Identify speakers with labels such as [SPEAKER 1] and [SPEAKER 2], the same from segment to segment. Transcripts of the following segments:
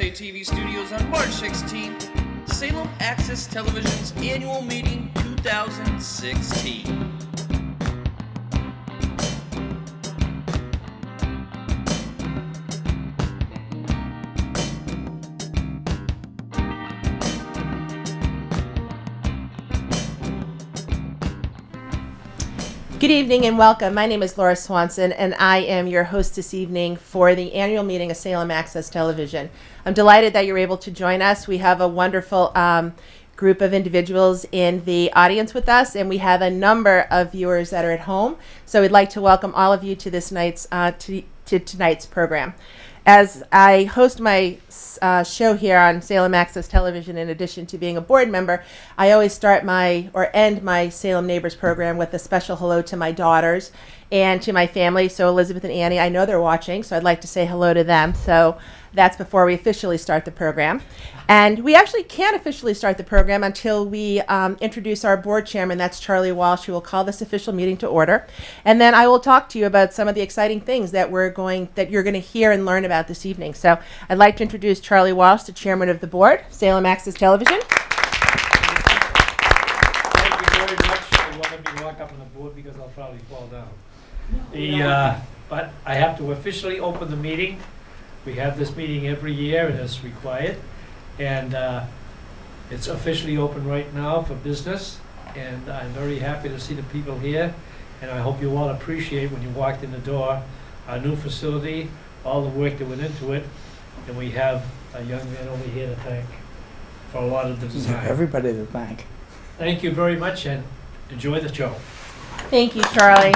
[SPEAKER 1] USA TV studios on March 16th, Salem Access Television's annual meeting 2016.
[SPEAKER 2] Good evening and welcome. My name is Laura Swanson and I am your host this evening for the annual meeting of Salem Access Television. I'm delighted that you're able to join us. We have a wonderful group of individuals in the audience with us, and we have a number of viewers that are at home. So we'd like to welcome all of you to this night's tonight's program. As I host my show here on Salem Access Television, in addition to being a board member, I always start end my Salem Neighbors program with a special hello to my daughters and to my family. So Elizabeth and Annie, I know they're watching, so I'd like to say hello to them. So that's before we officially start the program. And we actually can't officially start the program until we introduce our board chairman. That's Charlie Walsh, who will call this official meeting to order. And then I will talk to you about some of the exciting things that you're going to hear and learn about this evening. So I'd like to introduce Charlie Walsh, the chairman of the board, Salem Access Television.
[SPEAKER 3] Thank you very much. I want to be locked up on the board because I'll probably fall down. But I have to officially open the meeting. We have this meeting every year and it's required. And it's officially open right now for business. And I'm very happy to see the people here. And I hope you all appreciate when you walked in the door our new facility, all the work that went into it. And we have a young man over here to thank for a lot of the design.
[SPEAKER 4] Everybody to thank.
[SPEAKER 3] Thank you very much and enjoy the show.
[SPEAKER 2] Thank you, Charlie.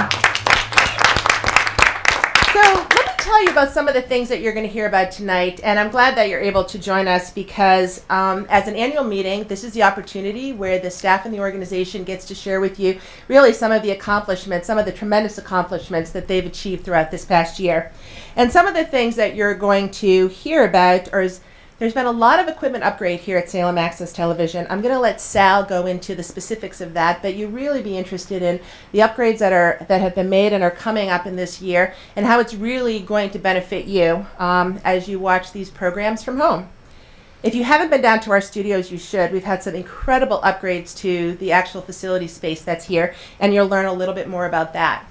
[SPEAKER 2] So let me tell you about some of the things that you're going to hear about tonight, and I'm glad that you're able to join us because as an annual meeting, this is the opportunity where the staff and the organization gets to share with you really some of the accomplishments, some of the tremendous accomplishments that they've achieved throughout this past year. And some of the things that you're going to hear about is there's been a lot of equipment upgrade here at Salem Access Television. I'm going to let Sal go into the specifics of that, but you really be interested in the upgrades that have been made and are coming up in this year and how it's really going to benefit you as you watch these programs from home. If you haven't been down to our studios, you should. We've had some incredible upgrades to the actual facility space that's here, and you'll learn a little bit more about that.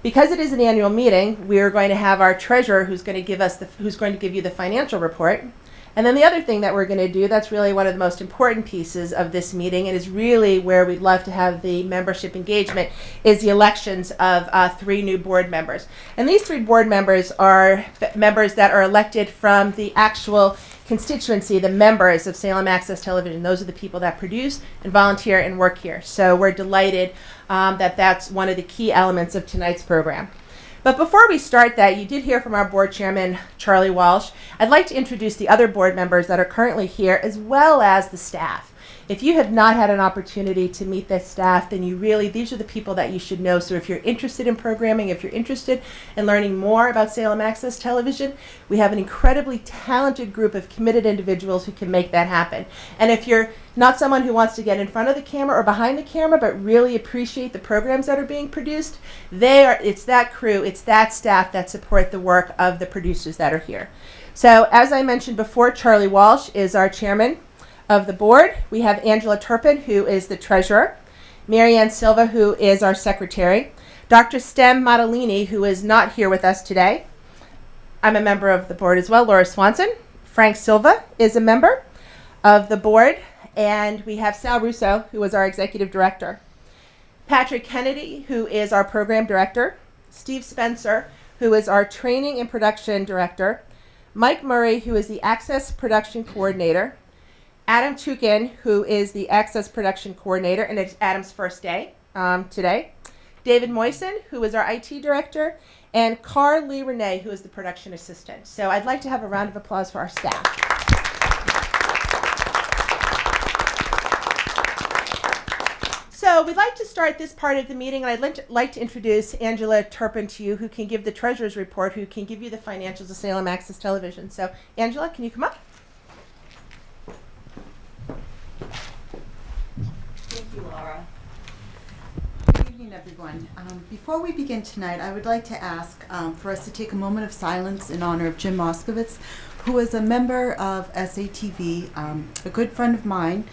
[SPEAKER 2] Because it is an annual meeting, we are going to have our treasurer who's going to give you the financial report. And then the other thing that we're going to do, that's really one of the most important pieces of this meeting, and is really where we'd love to have the membership engagement, is the elections of 3 new board members. And these 3 board members are members that are elected from the actual constituency, the members of Salem Access Television. Those are the people that produce and volunteer and work here. So we're delighted that that's one of the key elements of tonight's program. But before we start that, you did hear from our board chairman, Charlie Walsh. I'd like to introduce the other board members that are currently here, as well as the staff. If you have not had an opportunity to meet the staff, then these are the people that you should know. So if you're interested in programming, if you're interested in learning more about Salem Access Television, we have an incredibly talented group of committed individuals who can make that happen. And if you're not someone who wants to get in front of the camera or behind the camera, but really appreciate the programs that are being produced, it's that crew, it's that staff that support the work of the producers that are here. So as I mentioned before, Charlie Walsh is our chairman of the board. We have Angela Turpin, who is the treasurer, Marianne Silva, who is our secretary, Dr. Stem Matalini, who is not here with us today. I'm a member of the board as well, Laura Swanson. Frank Silva is a member of the board, and we have Sal Russo, who is our executive director, Patrick Kennedy, who is our program director, Steve Spencer, who is our training and production director, Mike Murray, who is the access production coordinator, Adam Tukin, who is the Access Production Coordinator, and it's Adam's first day today. David Moyson, who is our IT Director, and Carl Lee Renee, who is the Production Assistant. So I'd like to have a round of applause for our staff. So we'd like to start this part of the meeting, and I'd like to introduce Angela Turpin to you, who can give the Treasurer's Report, who can give you the financials of Salem Access Television. So Angela, can you come up?
[SPEAKER 5] Thank you, Laura. Good evening,
[SPEAKER 4] everyone. Before we begin tonight, I would like to ask for us to take a moment of silence in honor of Jim Moskowitz, who is a member of SATV, a good friend of mine,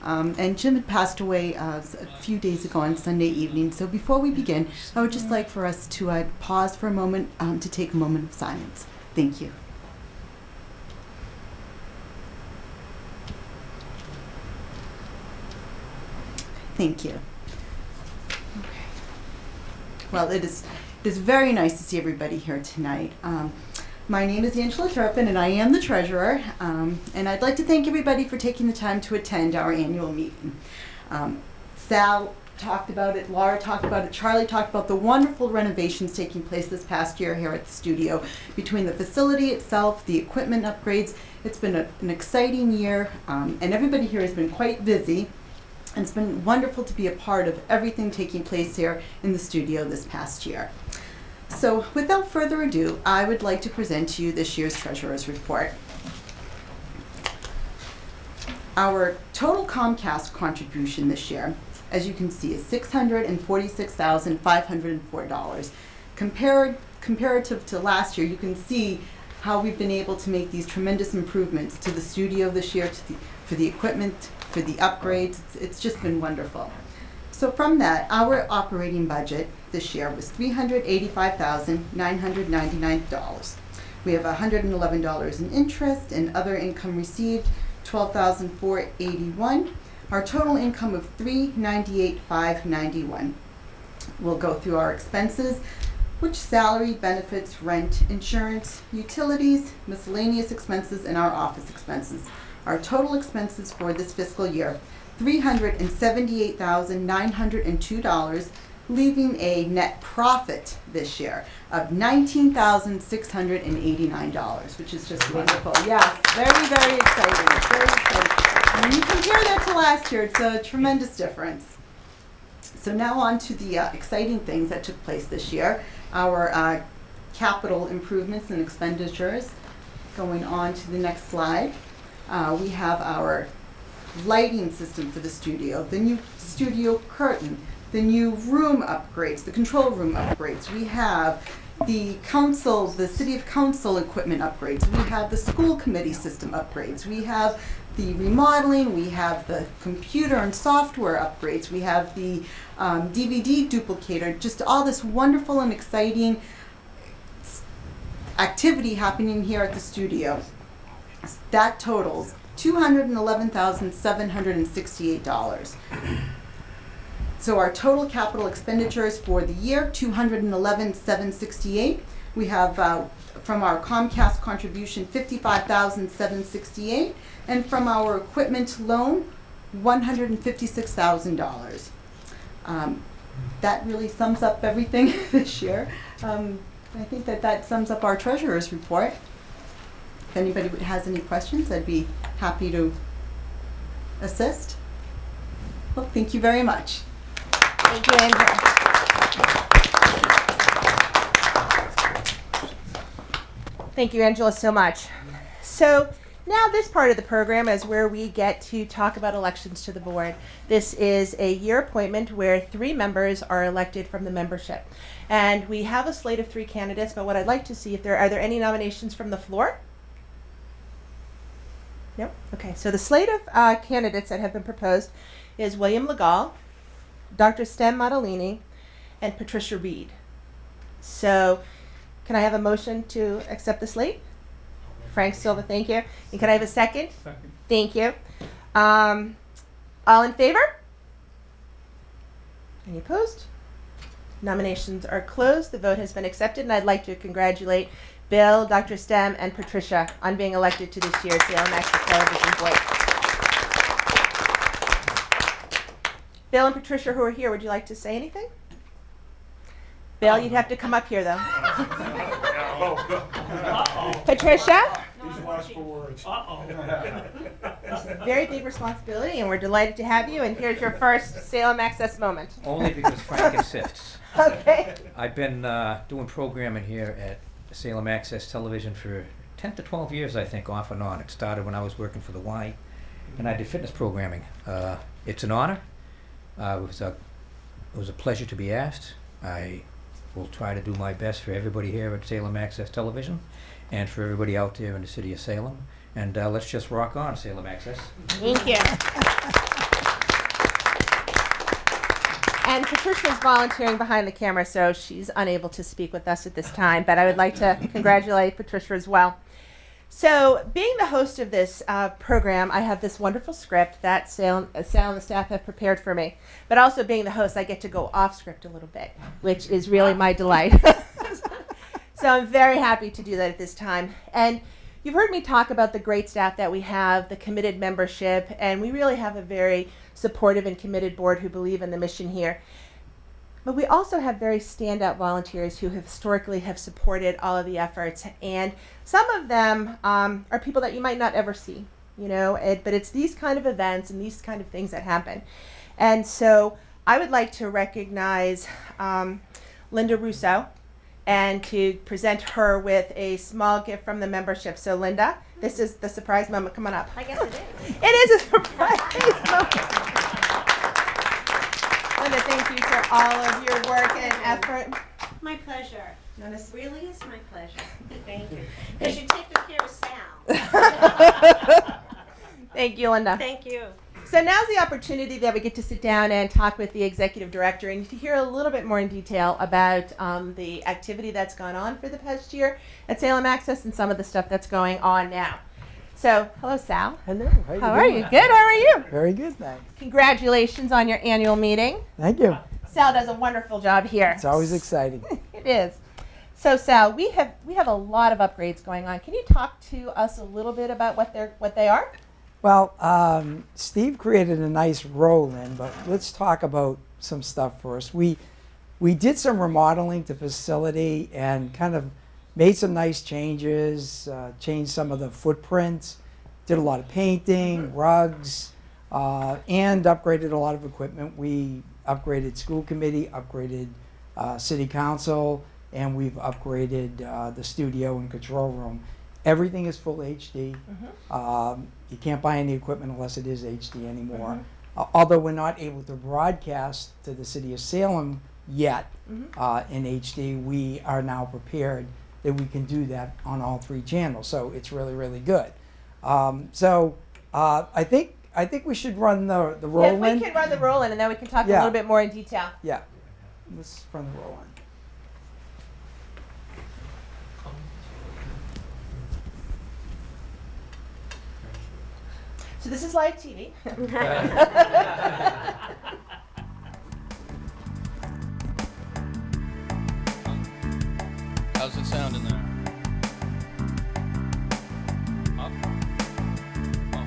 [SPEAKER 4] and Jim had passed away a few days ago on Sunday evening. So before we begin, I would just like for us to pause for a moment to take a moment of silence. Thank you. Thank you. Okay. Well, it is very nice to see everybody here tonight. My name is Angela Turpin, and I am the treasurer. And I'd like to thank everybody for taking the time to attend our annual meeting. Sal talked about it, Laura talked about it, Charlie talked about the wonderful renovations taking place this past year here at the studio. Between the facility itself, the equipment upgrades, it's been an exciting year, and everybody here has been quite busy. And it's been wonderful to be a part of everything taking place here in the studio this past year. So without further ado, I would like to present to you this year's Treasurer's Report. Our total Comcast contribution this year, as you can see, is $646,504. Comparative to last year, you can see how we've been able to make these tremendous improvements to the studio this year, for the equipment, for the upgrades. It's just been wonderful. So from that, our operating budget this year was $385,999. We have $111 in interest and other income received, $12,481. Our total income of $398,591. We'll go through our expenses, which salary, benefits, rent, insurance, utilities, miscellaneous expenses, and our office expenses. Our total expenses for this fiscal year, $378,902, leaving a net profit this year of $19,689, which is just wonderful. Yes, very, very exciting. Very exciting. When you compare that to last year, it's a tremendous difference. So now on to the exciting things that took place this year. Our capital improvements and expenditures. Going on to the next slide. We have our lighting system for the studio, the new studio curtain, the new room upgrades, the control room upgrades. We have the council, the city of council equipment upgrades. We have the school committee system upgrades. We have the remodeling. We have the computer and software upgrades. We have the DVD duplicator. Just all this wonderful and exciting activity happening here at the studio. That totals $211,768. So our total capital expenditures for the year, $211,768. We have from our Comcast contribution, $55,768, and from our equipment loan, $156,000. That really sums up everything this year. I think that sums up our treasurer's report. If anybody has any questions, I'd be happy to assist. Well, thank you very much.
[SPEAKER 2] Thank you, Angela. Thank you, Angela, so much. So now this part of the program is where we get to talk about elections to the board. This is a year appointment where 3 members are elected from the membership. And we have a slate of 3 candidates, but what I'd like to see if are there any nominations from the floor? No? Okay, so the slate of candidates that have been proposed is William Legal, Dr. Stem Maddalini, and Patricia Reed. So can I have a motion to accept the slate? Frank Silva, thank you. And can I have a second?
[SPEAKER 3] Second.
[SPEAKER 2] Thank you. All in favor? Any opposed? Nominations are closed. The vote has been accepted, and I'd like to congratulate Bill, Dr. Stem, and Patricia on being elected to this year's Salem Access Television Board. Bill and Patricia, who are here, would you like to say anything? Bill, you'd have to come up here, though. Patricia?
[SPEAKER 5] These last 4 words.
[SPEAKER 2] It's a very big responsibility, and we're delighted to have you. And here's your first Salem Access moment.
[SPEAKER 6] Only because Frank insists.
[SPEAKER 2] Okay.
[SPEAKER 6] I've been doing programming here at Salem Access Television for 10 to 12 years, I think, off and on. It started when I was working for the Y, and I did fitness programming. It's an honor. It was a It was a pleasure to be asked. I will try to do my best for everybody here at Salem Access Television and for everybody out there in the city of Salem. And let's just rock on, Salem Access.
[SPEAKER 2] Thank you. And Patricia's volunteering behind the camera, so she's unable to speak with us at this time, but I would like to congratulate Patricia as well. So, being the host of this program, I have this wonderful script that Salem and the staff have prepared for me. But also, being the host, I get to go off script a little bit, which is really my delight. So, I'm very happy to do that at this time. And you've heard me talk about the great staff that we have, the committed membership, and we really have a very supportive and committed board who believe in the mission here. But we also have very standout volunteers who have historically have supported all of the efforts, and some of them are people that you might not ever see, but it's these kind of events and these kind of things that happen. And so I would like to recognize Linda Russo and to present her with a small gift from the membership. So Linda, this is the surprise moment. Come on up.
[SPEAKER 5] I guess it is.
[SPEAKER 2] It is a surprise moment. Linda, thank you for all of your work and effort.
[SPEAKER 5] My pleasure.
[SPEAKER 2] Notice.
[SPEAKER 5] Really is my pleasure. Thank you. Because you're taking care of Sal.
[SPEAKER 2] Thank you, Linda.
[SPEAKER 5] Thank you.
[SPEAKER 2] So now's the opportunity that we get to sit down and talk with the executive director and to hear a little bit more in detail about the activity that's gone on for the past year at Salem Access and some of the stuff that's going on now. So, hello, Sal.
[SPEAKER 7] Hello.
[SPEAKER 2] How are you? Good. How are you?
[SPEAKER 7] Very good, thanks.
[SPEAKER 2] Congratulations on your annual meeting.
[SPEAKER 7] Thank you.
[SPEAKER 2] Sal does a wonderful job here.
[SPEAKER 7] It's always exciting.
[SPEAKER 2] It is. So, Sal, we have a lot of upgrades going on. Can you talk to us a little bit about what they are?
[SPEAKER 7] Well, Steve created a nice roll-in, but let's talk about some stuff first. We did some remodeling to facility and kind of made some nice changes, changed some of the footprints, did a lot of painting, rugs, and upgraded a lot of equipment. We upgraded school committee, upgraded city council, and we've upgraded the studio and control room. Everything is full HD. You can't buy any equipment unless it is HD anymore. Although we're not able to broadcast to the city of Salem yet in HD, we are now prepared that we can do that on all 3 channels. So it's really, really good. I think we should run the roll-in.
[SPEAKER 2] Yeah, we can run the roll-in and then we can talk a little bit more in detail.
[SPEAKER 7] Yeah, let's run the roll-in.
[SPEAKER 2] So this is live TV.
[SPEAKER 1] How's it sound in there? Up? Oh.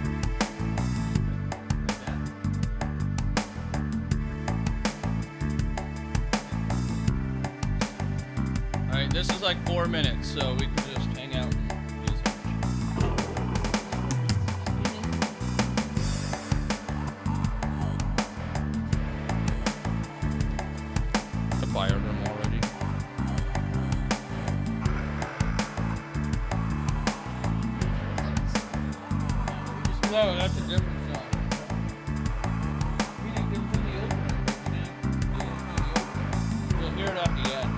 [SPEAKER 1] Alright, this is like 4 minutes, so we can just hang out and visit. The fire room already. No, that's a different song. We didn't get to the opener. You'll hear it at the end.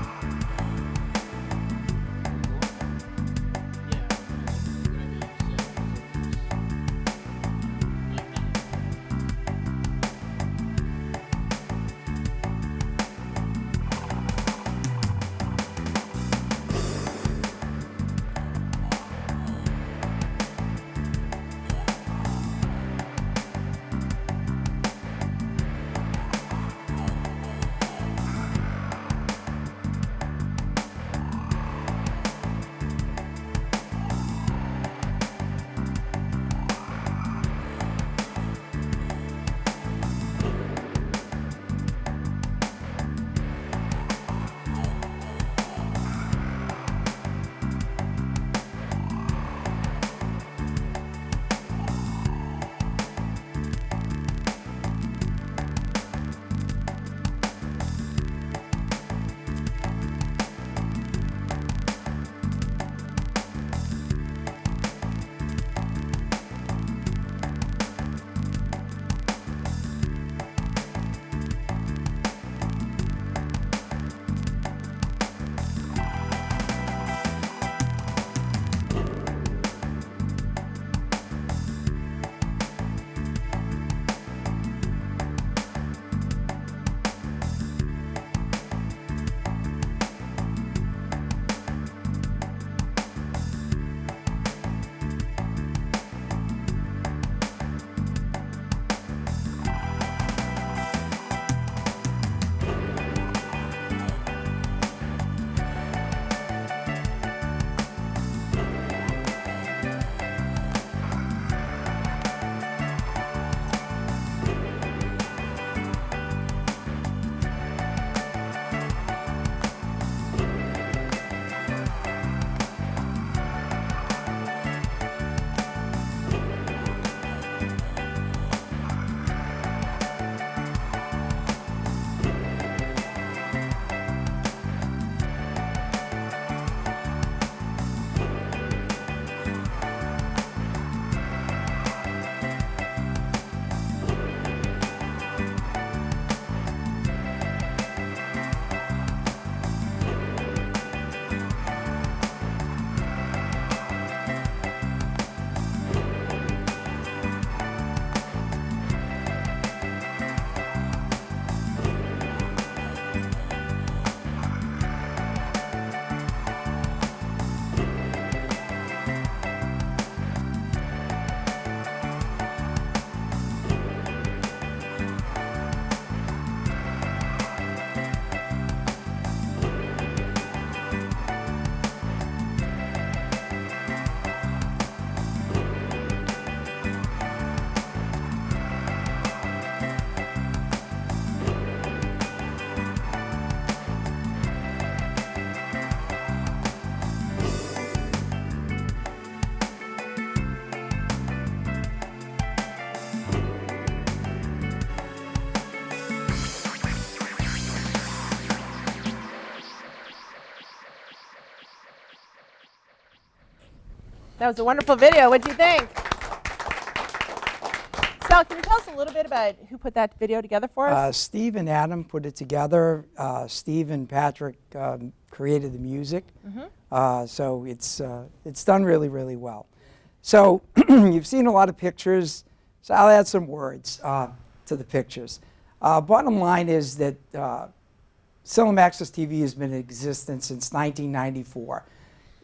[SPEAKER 2] That was a wonderful video. What do you think? Sal, can you tell us a little bit about who put that video together for us?
[SPEAKER 7] Steve and Adam put it together. Steve and Patrick created the music. So it's done really, really well. So you've seen a lot of pictures, so I'll add some words to the pictures. Bottom line is that Salem Access TV has been in existence since 1994.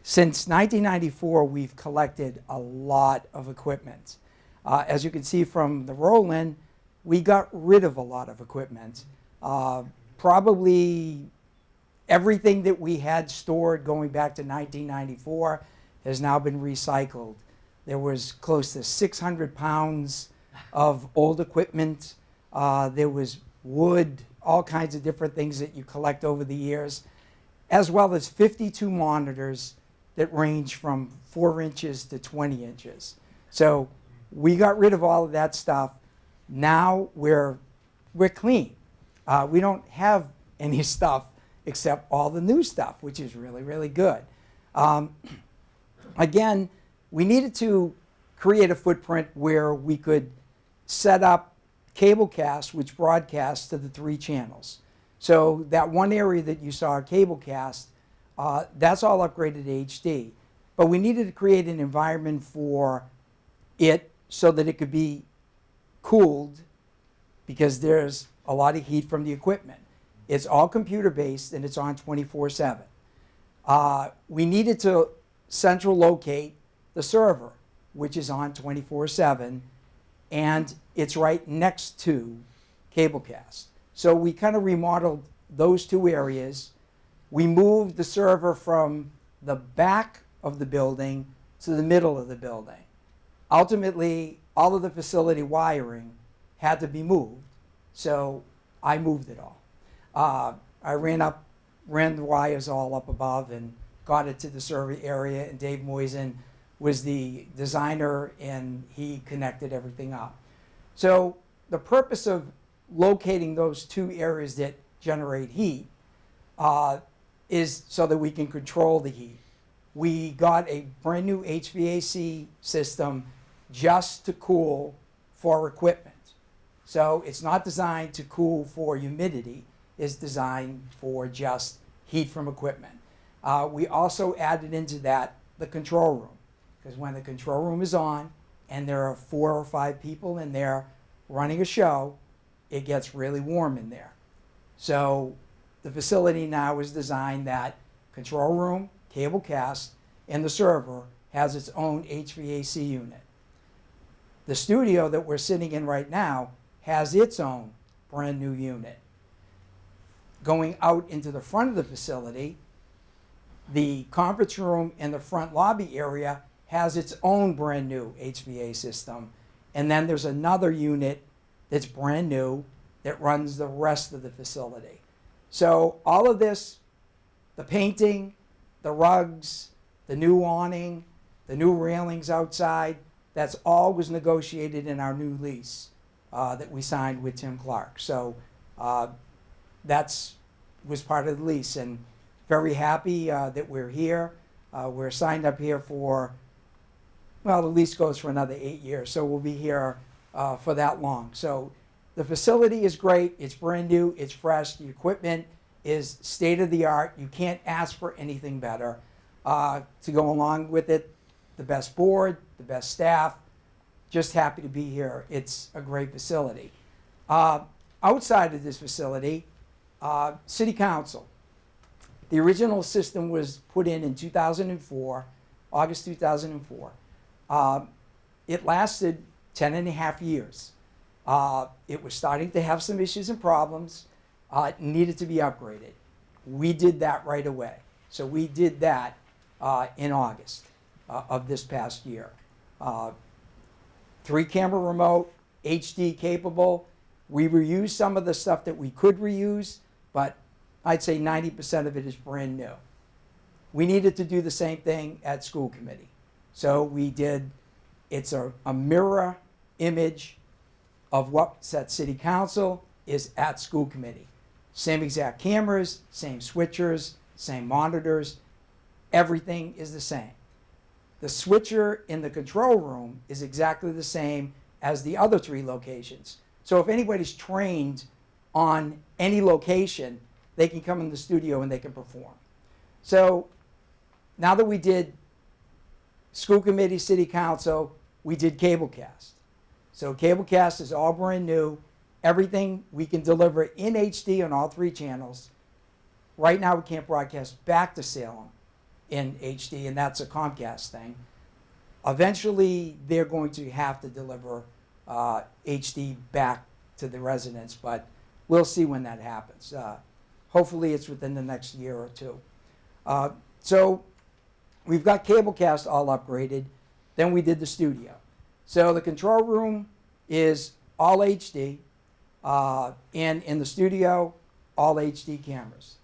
[SPEAKER 7] Since 1994, we've collected a lot of equipment. As you can see from the roll-in, we got rid of a lot of equipment. Probably everything that we had stored going back to 1994 has now been recycled. There was close to 600 pounds of old equipment. There was wood, all kinds of different things that you collect over the years, as well as 52 monitors that range from 4 inches to 20 inches. So we got rid of all of that stuff. Now we're clean. We don't have any stuff except all the new stuff, which is really, really good. Again, we needed to create a footprint where we could set up cablecast, which broadcasts to the 3 channels. So that one area that you saw, cablecast, that's all upgraded to HD. But we needed to create an environment for it so that it could be cooled, because there's a lot of heat from the equipment. It's all computer-based and it's on 24/7. We needed to central locate the server, which is on 24/7, and it's right next to cablecast. So we kind of remodeled those 2 areas. We moved the server from the back of the building to the middle of the building. Ultimately, all of the facility wiring had to be moved, so I moved it all. I ran the wires all up above and got it to the server area, and Dave Moisen was the designer, and he connected everything up. So the purpose of locating those 2 areas that generate heat is so that we can control the heat. We got a brand new HVAC system just to cool for equipment. So it's not designed to cool for humidity. It's designed for just heat from equipment. We also added into that the control room, because when the control room is on and there are 4 or 5 people in there running a show, it gets really warm in there. So the facility now is designed that control room, cablecast, and the server has its own HVAC unit. The studio that we're sitting in right now has its own brand new unit. Going out into the front of the facility, the conference room and the front lobby area has its own brand new HVAC system. And then there's another unit that's brand new that runs the rest of the facility. So all of this, the painting, the rugs, the new awning, the new railings outside, that's all was negotiated in our new lease that we signed with Tim Clark. So that's was part of the lease, and very happy that we're here. We're signed up here for, well, the lease goes for another 8 years, so we'll be here for that long. So the facility is great. It's brand new. It's fresh. The equipment is state of the art. You can't ask for anything better. To go along with it, the best board, the best staff. Just happy to be here. It's a great facility. Outside of this facility, City Council. The original system was put in 2004, August 2004. It lasted 10 and a half years. It was starting to have some issues and problems. It needed to be upgraded. We did that right away. So we did that in August of this past year. 3-camera remote, HD capable. We reused some of the stuff that we could reuse, but I'd say 90% of it is brand new. We needed to do the same thing at school committee. So we did, it's a mirror image of what's at City Council is at school committee. Same exact cameras, same switchers, same monitors, everything is the same. The switcher in the control room is exactly the same as the other 3 locations. So if anybody's trained on any location, they can come in the studio and they can perform. So now that we did school committee, city council, we did cablecast. So cablecast is all brand new. Everything we can deliver in HD on all 3 channels. Right now we can't broadcast back to Salem in HD, and that's a Comcast thing. Eventually they're going to have to deliver HD back to the residents, but we'll see when that happens. Hopefully it's within the next year or 2. So we've got cablecast all upgraded. Then we did the studio. So the control room is all HD, and in the studio, all HD cameras.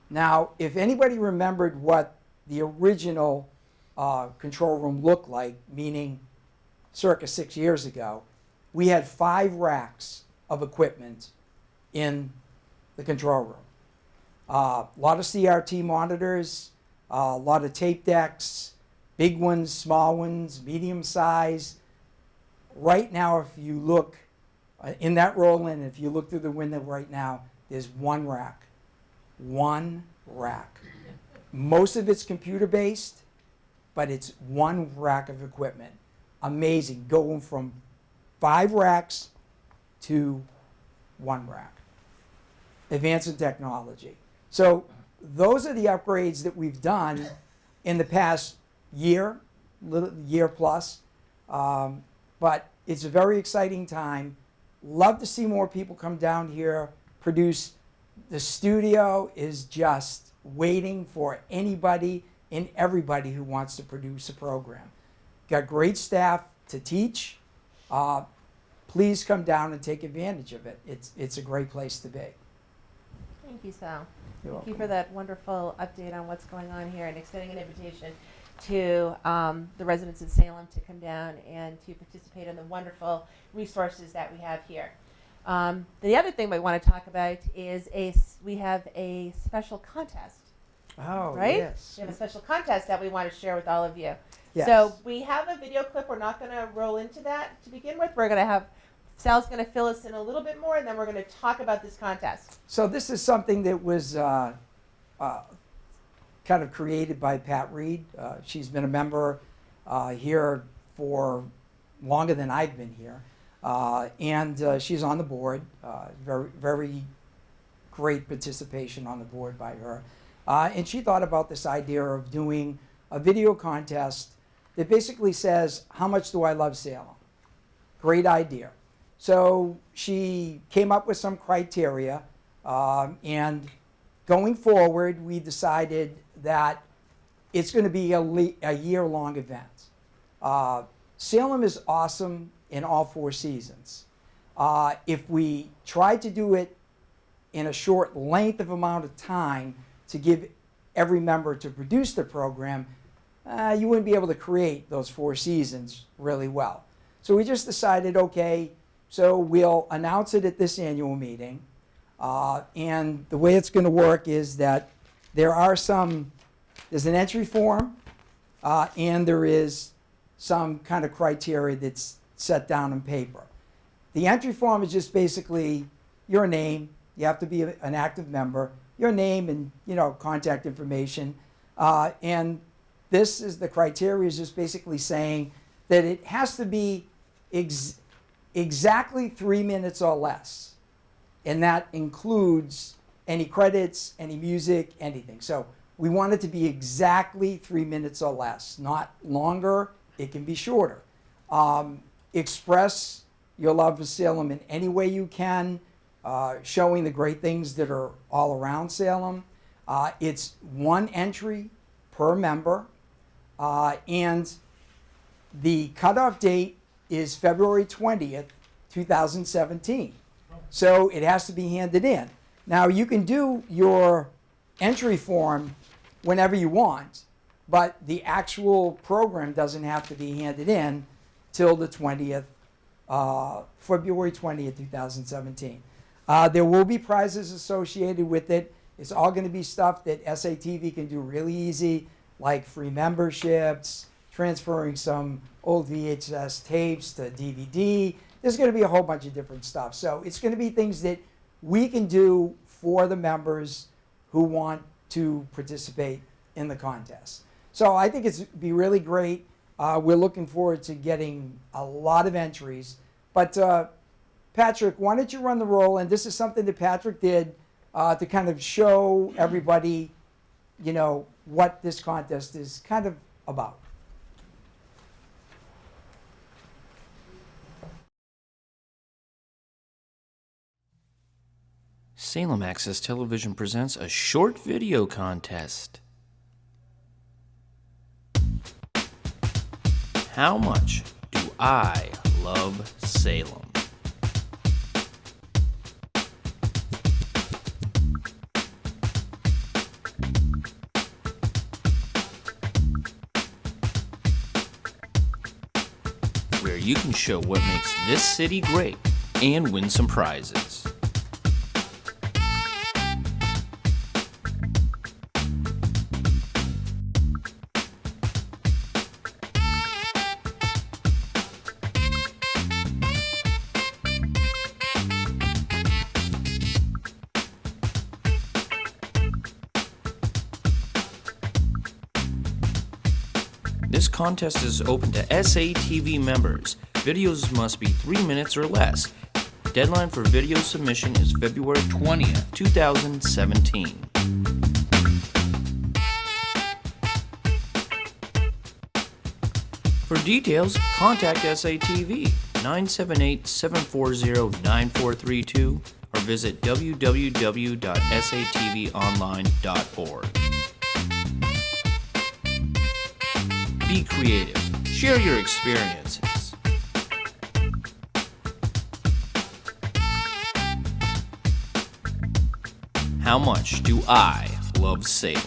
[SPEAKER 7] Now, if anybody remembered what the original control room looked like, meaning circa 6 years ago, we had 5 racks of equipment in the control room. A lot of CRT monitors, a lot of tape decks, big ones, small ones, medium size. Right now, if you look in that roll-in, if you look through the window right now, there's 1 rack. 1 rack. Most of it's computer-based, but it's 1 rack of equipment. Amazing, going from 5 racks to 1 rack. Advancing technology. So those are the upgrades that we've done in the past year plus. But it's a very exciting time. Love to see more people come down here, produce. The studio is just waiting for anybody and everybody who wants to produce a program. Got great staff to teach. Please come down and take advantage of it. It's a great place to be.
[SPEAKER 2] Thank you, Sal.
[SPEAKER 7] You're
[SPEAKER 2] Thank you
[SPEAKER 7] welcome.
[SPEAKER 2] for that wonderful update on what's going on here and extending an invitation to the residents of Salem to come down and to participate in the wonderful resources that we have here. The other thing we want to talk about is we have a special contest,
[SPEAKER 7] Oh,
[SPEAKER 2] right?
[SPEAKER 7] yes.
[SPEAKER 2] We have a special contest that we want to share with all of you.
[SPEAKER 7] Yes.
[SPEAKER 2] So we have a video clip. We're not going to roll into that to begin with. We're going to have Sal's going to fill us in a little bit more, and then we're going to talk about this contest.
[SPEAKER 7] So this is something that was kind of created by Pat Reed. She's been a member here for longer than I've been here. And she's on the board. Very, very great participation on the board by her. And she thought about this idea of doing a video contest that basically says, how much do I love Salem? Great idea. So she came up with some criteria, and going forward, we decided that it's going to be a year-long event. Salem is awesome in all 4 seasons. If we tried to do it in a short length of amount of time to give every member to produce the program, you wouldn't be able to create those 4 seasons really well. So we just decided, okay, so we'll announce it at this annual meeting. And the way it's going to work is that there's an entry form, and there is some kind of criteria that's set down on paper. The entry form is just basically your name. You have to be an active member. Your name and contact information. And this is the criteria is just basically saying that it has to be exactly 3 minutes or less. And that includes any credits, any music, anything. So we want it to be exactly 3 minutes or less, not longer. It can be shorter. Express your love for Salem in any way you can, showing the great things that are all around Salem. It's 1 entry per member, and the cutoff date is February 20th, 2017. So it has to be handed in. Now you can do your entry form whenever you want, but the actual program doesn't have to be handed in till the 20th, February 20th, 2017. There will be prizes associated with it. It's all going to be stuff that SATV can do really easy, like free memberships, transferring some old VHS tapes to DVD. There's going to be a whole bunch of different stuff. So it's going to be things that we can do for the members who want to participate in the contest. So I think it's be really great. We're looking forward to getting a lot of entries. But Patrick, why don't you run the roll? And this is something that Patrick did to kind of show everybody, you know, what this contest is kind of about.
[SPEAKER 8] Salem Access Television presents a short video contest. How much do I love Salem? Where you can show what makes this city great and win some prizes. This contest is open to SATV members. Videos must be 3 minutes or less. Deadline for video submission is February 20th, 2017. For details, contact SATV 978-740-9432 or visit www.satvonline.org. Be creative. Share your experiences. How much do I love Salem?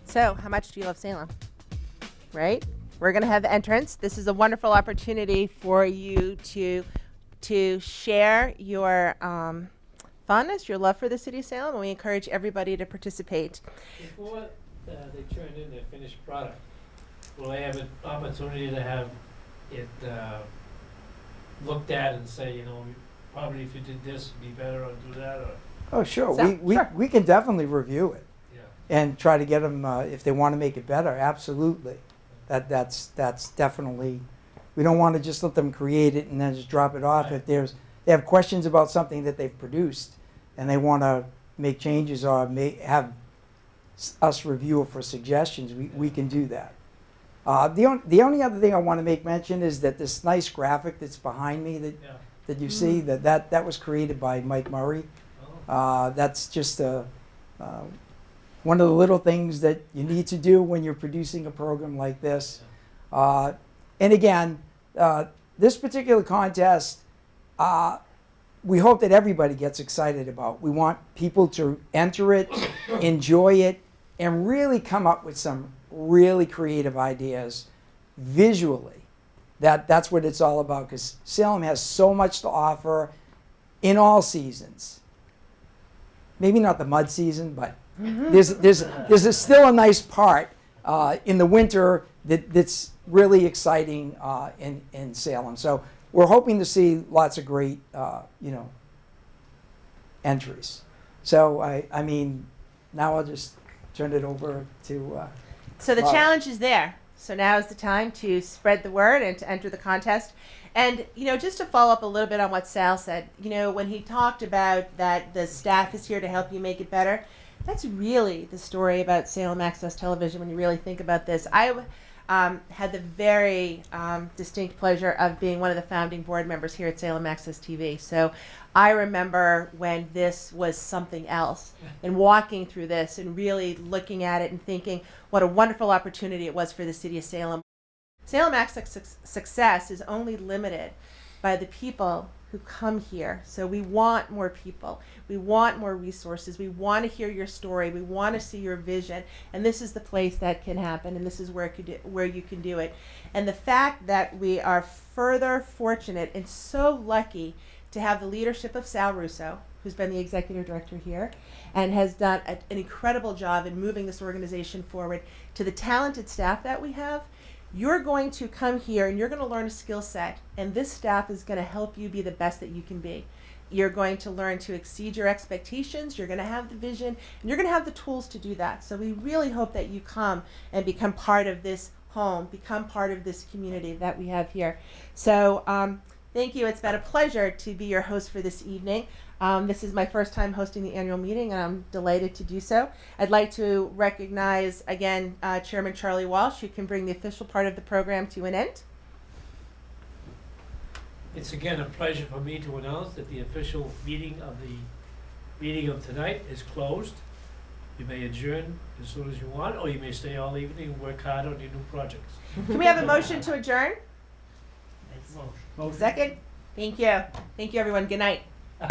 [SPEAKER 2] So, how much do you love Salem? Right? We're going to have entrance. This is a wonderful opportunity for you to share your fondness, your love for the city of Salem, and we encourage everybody to participate.
[SPEAKER 3] Before they turn in their finished product, will they have an opportunity to have it looked at and say, you know, probably if you did this, it'd be better, or do that, or?
[SPEAKER 7] Oh, sure.
[SPEAKER 2] So, sure.
[SPEAKER 7] We can definitely review it
[SPEAKER 3] Yeah.
[SPEAKER 7] and try to get them, if they want to make it better, absolutely. That's definitely, we don't want to just let them create it and then just drop it off.
[SPEAKER 3] Right.
[SPEAKER 7] If they have questions about something that they've produced and they want to make changes or have us review it for suggestions, we can do that. The only other thing I want to make mention is that this nice graphic that's behind me
[SPEAKER 3] Yeah.
[SPEAKER 7] that you see, that was created by Mike Murray.
[SPEAKER 3] Oh.
[SPEAKER 7] That's just one of the little things that you need to do when you're producing a program like this. And again, this particular contest, we hope that everybody gets excited about. We want people to enter it, enjoy it, and really come up with some really creative ideas visually. That's what it's all about, because Salem has so much to offer in all seasons. Maybe not the mud season, but there's still a nice part in the winter that's really exciting in Salem. So we're hoping to see lots of great entries. So I mean, now I'll just turn it over to.
[SPEAKER 2] So the
[SPEAKER 7] Laura.
[SPEAKER 2] challenge is there. So now is the time to spread the word and to enter the contest. And, just to follow up a little bit on what Sal said, when he talked about that the staff is here to help you make it better, that's really the story about Salem Access Television when you really think about this. I had the very distinct pleasure of being one of the founding board members here at Salem Access TV. So I remember when this was something else and walking through this and really looking at it and thinking what a wonderful opportunity it was for the city of Salem. Salem Access success is only limited by the people who come here. So we want more people. We want more resources. We want to hear your story. We want to see your vision. And this is the place that can happen, and this is where you can do it. And the fact that we are further fortunate and so lucky to have the leadership of Sal Russo, who's been the executive director here and has done an incredible job in moving this organization forward, to the talented staff that we have. You're going to come here and you're going to learn a skill set, and this staff is going to help you be the best that you can be. You're going to learn to exceed your expectations. You're going to have the vision, and you're going to have the tools to do that. So we really hope that you come and become part of this home, become part of this community that we have here. So thank you. It's been a pleasure to be your host for this evening. This is my first time hosting the annual meeting, and I'm delighted to do so. I'd like to recognize, again, Chairman Charlie Walsh, who can bring the official part of the program to an end.
[SPEAKER 3] It's again a pleasure for me to announce that the official meeting of tonight is closed. You may adjourn as soon as you want, or you may stay all evening and work hard on your new projects.
[SPEAKER 2] Can we have a motion to adjourn?
[SPEAKER 3] Motion.
[SPEAKER 2] Second? Thank you. Thank you, everyone. Good night.
[SPEAKER 3] Yeah.